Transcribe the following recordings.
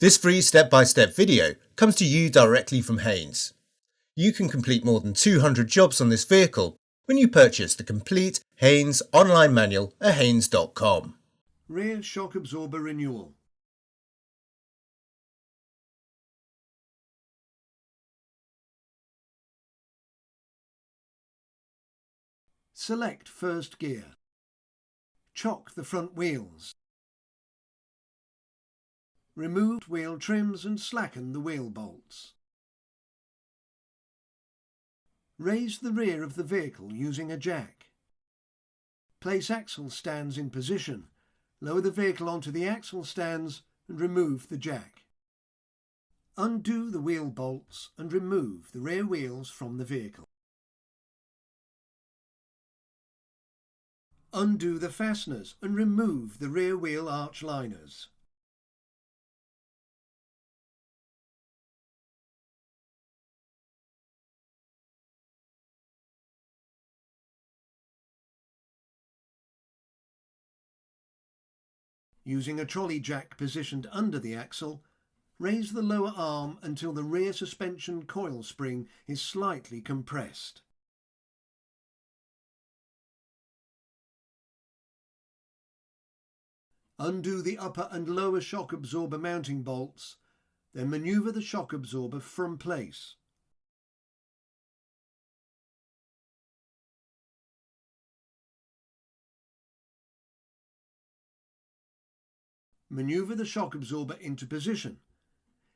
This free step-by-step video comes to you directly from Haynes. You can complete more than 200 jobs on this vehicle when you purchase the complete Haynes online manual at haynes.com. Rear shock absorber renewal. Select first gear. Chock the front wheels. Remove wheel trims and slacken the wheel bolts. Raise the rear of the vehicle using a jack. Place axle stands in position. Lower the vehicle onto the axle stands and remove the jack. Undo the wheel bolts and remove the rear wheels from the vehicle. Undo the fasteners and remove the rear wheel arch liners. Using a trolley jack positioned under the axle, raise the lower arm until the rear suspension coil spring is slightly compressed. Undo the upper and lower shock absorber mounting bolts, then manoeuvre the shock absorber from place. Manoeuvre the shock absorber into position,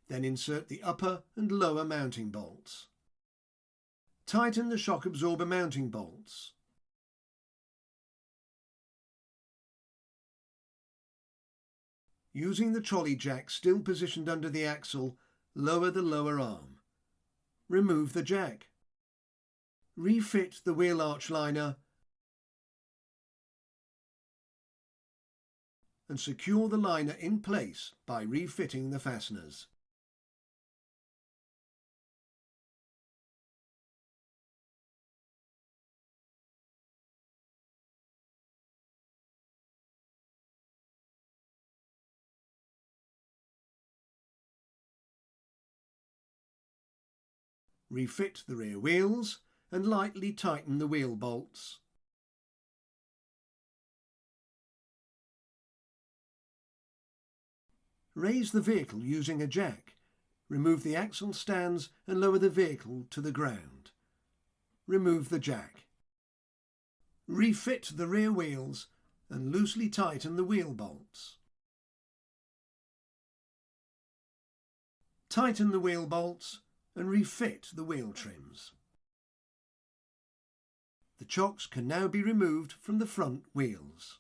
then insert the upper and lower mounting bolts. Tighten the shock absorber mounting bolts. Using the trolley jack still positioned under the axle, lower the lower arm. Remove the jack. Refit the wheel arch liner and secure the liner in place by refitting the fasteners. Refit the rear wheels and lightly tighten the wheel bolts. Raise the vehicle using a jack. Remove the axle stands and lower the vehicle to the ground. Remove the jack. Refit the rear wheels and loosely tighten the wheel bolts. Tighten the wheel bolts and refit the wheel trims. The chocks can now be removed from the front wheels.